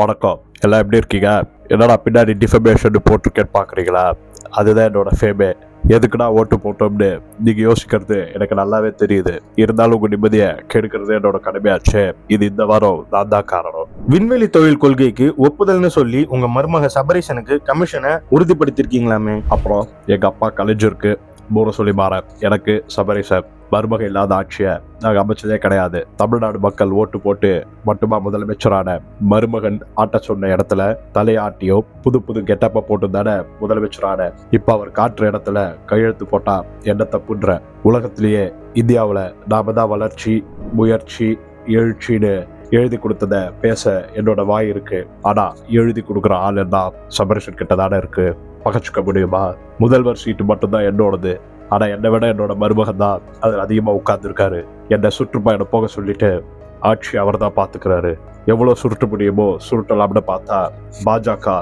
வணக்கம். எல்லாம் எப்படி இருக்கீங்க? என்னடா பின்னாடி டிஃபமேஷன் போட்டிருக்கேன்னு பார்க்குறீங்களா? அதுதான் என்னோட ஃபேமே. எதுக்குடா ஓட்டு போட்டோம்னு நீங்கள் யோசிக்கிறது எனக்கு நல்லாவே தெரியுது. இருந்தாலும் உங்கள் நிம்மதியை கெடுக்கிறது என்னோட கடமையாச்சு. இது இந்த வாரம் நான் தான் காரணம். விண்வெளி தொழில் கொள்கைக்கு ஒப்புதல்னு சொல்லி உங்க மருமக சபரீஷனுக்கு கமிஷனை உறுதிப்படுத்திருக்கீங்களாமே. அப்புறம் எங்கள் அப்பா கலைஞருக்கு மூரசொலி மாறன், எனக்கு சபரீசன் மருமக இல்லாத ஆட்சியை நாங்கள் அமைச்சதே கிடையாது. தமிழ்நாடு மக்கள் ஓட்டு போட்டு மட்டுமா முதலமைச்சரான மருமகன் ஆட்ட சொன்ன இடத்துல தலையாட்டியோ புது புது கெட்டப்ப போட்டு தானே முதலமைச்சரான. இப்ப அவர் காட்டுற இடத்துல கையெழுத்து போட்டா என்ன தப்புன்ற? உலகத்திலேயே இந்தியாவில் நாம தான் வளர்ச்சி, முயற்சி, எழுச்சின்னு எழுதி கொடுத்தத பேச என்னோட வாய் இருக்கு. ஆனா எழுதி கொடுக்குற ஆள் என்ன சபரீஷன் கிட்ட தானே இருக்கு. பகச்சுக்க முடியுமா? முதல்வர் சீட்டு மட்டும்தான் என்னோடது. ஆனா என்னை விட என்னோட மருமகன் தான் அதில் அதிகமா உட்கார்ந்துருக்காரு. என்னை சுற்றுப்பயணம் போக சொல்லிட்டு ஆட்சி அவர் தான் பாத்துக்கிறாரு. எவ்வளவு சுருட்ட முடியுமோ சுருட்டலாம்னு பார்த்தா பாஜக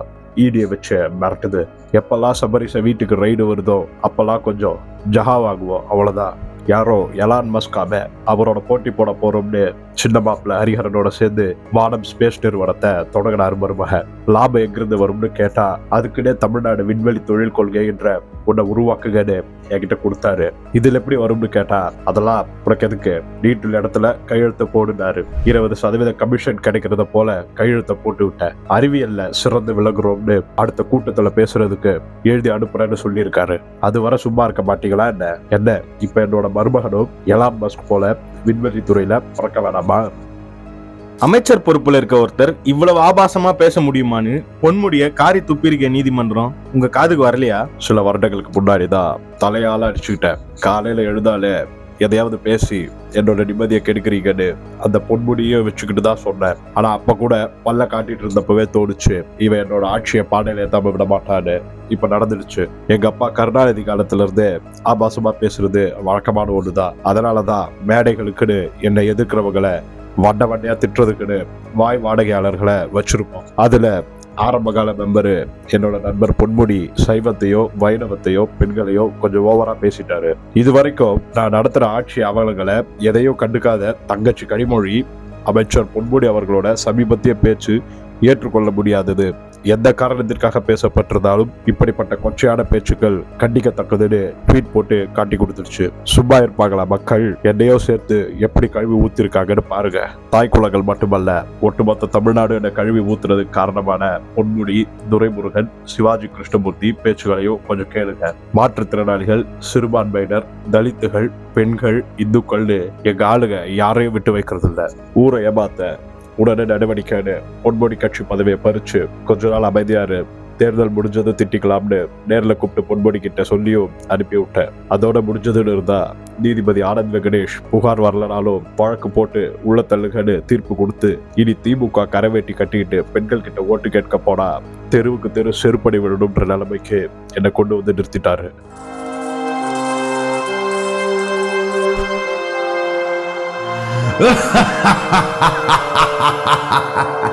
ஈடியை வச்சு மிரட்டுது. எப்பெல்லாம் சபரீஷ வீட்டுக்கு ரைடு வருதோ அப்பெல்லாம் கொஞ்சம் ஜஹாவாகுவோம், அவ்வளவுதான். யாரோ எலான் மஸ்காம அவரோட போட்டி போட போறோம்னு சின்ன மாப்பிள்ள ஹரிஹரனோட சேர்ந்து வானம் ஸ்பேஸ் நிறுவனத்தை தொடங்கினார் மருமக. லாபம் எங்கிருந்து வரும்னு கேட்டா அதுக்குன்னே தமிழ்நாடு விண்வெளி தொழில் கொள்கை என்ற உன்னை உருவாக்குங்கன்னு என்கிட்ட கொடுத்தாரு. இதுல எப்படி வரும்னு கேட்டா அதெல்லாம் உனக்கு எதுக்கு, நீட்டுள்ள இடத்துல கையெழுத்த போடுனாரு. 20% கமிஷன் கிடைக்கிறத போல கையெழுத்த போட்டு விட்டேன். அறிவியல்ல சிறந்து விளங்குறோம்னு அடுத்த கூட்டத்துல பேசுறதுக்கு எழுதி அனுப்புறேன்னு சொல்லியிருக்காரு. அது வர சும்மா இருக்க மாட்டீங்களா என்ன? இப்ப என்னோட மருமகனும் எலான் மஸ்க் போல விண்வெளி துறையில பறக்க வேணாமா? அமைச்சர் பொறுப்புல இருக்க ஒருத்தர் இவ்வளவு ஆபாசமா பேச முடியுமான்னு பொன்முடிய காரி துப்பிருக்க நீதிமன்றம் உங்க காதுக்கு வரலையா? சில வருடங்களுக்கு முன்னாடிதான் தலையால அடிச்சுக்கிட்டேன். காலையில எழுதாலே எதையாவது பேசி என்னோட நிம்மதியை கெடுக்கிறீங்கன்னு அந்த பொன்முடியே வச்சுக்கிட்டு தான் சொன்னேன். ஆனா அப்ப கூட பல்ல காட்டிட்டு இருந்தப்பவே தோணுச்சு இவன் என்னோட ஆட்சியை பாடையில ஏத்தாம விட மாட்டான்னு. இப்ப நடந்துடுச்சு. எங்க அப்பா கருணாநிதி காலத்துல இருந்தே ஆபாசமா பேசுறது வழக்கமான ஒண்ணுதான். அதனாலதான் மேடைகளுக்குன்னு என்னை எதிர்க்கிறவங்களை வண்ட வண்டையா திட்டுறதுக்குன்னு வாய் வாடகையாளர்களை வச்சிருப்போம். அதுல ஆரம்பகால மெம்பரு என்னோட நண்பர் பொன்முடி சைவத்தையோ வைணவத்தையோ பெண்களையோ கொஞ்சம் ஓவரா பேசிட்டாரு. இது வரைக்கும் நான் நடத்துற ஆட்சி அவலங்களை எதையோ கண்டுக்காத தங்கச்சி கனிமொழி அமைச்சர் பொன்முடி அவர்களோட சமீபத்திய பேச்சு ஏற்றுக்கொள்ள முடியாதது. எந்த காரணத்திற்காக பேசப்பட்டிருந்தாலும் இப்படிப்பட்ட கொச்சையான பேச்சுக்கள் கண்டிக்கத்தக்கதுன்னு ட்வீட் போட்டு காட்டி கொடுத்துருச்சு. சும்மா இருப்பாங்களா மக்கள்? என்னையோ சேர்த்து எப்படி கழுவி ஊத்திருக்காங்கன்னு பாருங்க. தாய் குலங்கள் மட்டுமல்ல, ஒட்டுமொத்த தமிழ்நாடு என்ன கழுவி ஊத்துறதுக்கு காரணமான பொன்முடி, துரைமுருகன், சிவாஜி கிருஷ்ணமூர்த்தி பேச்சுகளையும் கொஞ்சம் கேளுங்க. மாற்றுத்திறனாளிகள், சிறுபான்மையினர், தலித்துகள், பெண்கள், இந்துக்கள்னு எங்க ஆளுங்க யாரையும் விட்டு வைக்கிறது இல்ல. ஊரை ஏமாத்த உடனே நடவடிக்கைன்னு பொன்முடி கட்சி பதவியை பறிச்சு கொஞ்ச நாள் அமைதியாரு, தேர்தல் முடிஞ்சது திட்டிக்கலாம்னு நேர்ல கூப்பிட்டு பொன்முடி கிட்ட சொல்லியும் அனுப்பி விட்டேன். அதோட முடிஞ்சதுன்னு இருந்தா நீதிபதி ஆனந்த் வெங்கடேஷ் புகார் வரலனாலும் வழக்கு போட்டு உள்ள தள்ளுகன்னு தீர்ப்பு கொடுத்து இனி திமுக கரைவேட்டி கட்டிக்கிட்டு பெண்கள் கிட்ட ஓட்டு கேட்க போனா தெருவுக்கு தெரு செருப்படி விடணும்ன்ற நிலைமைக்கு என்னை கொண்டு வந்து நிறுத்திட்டாரு.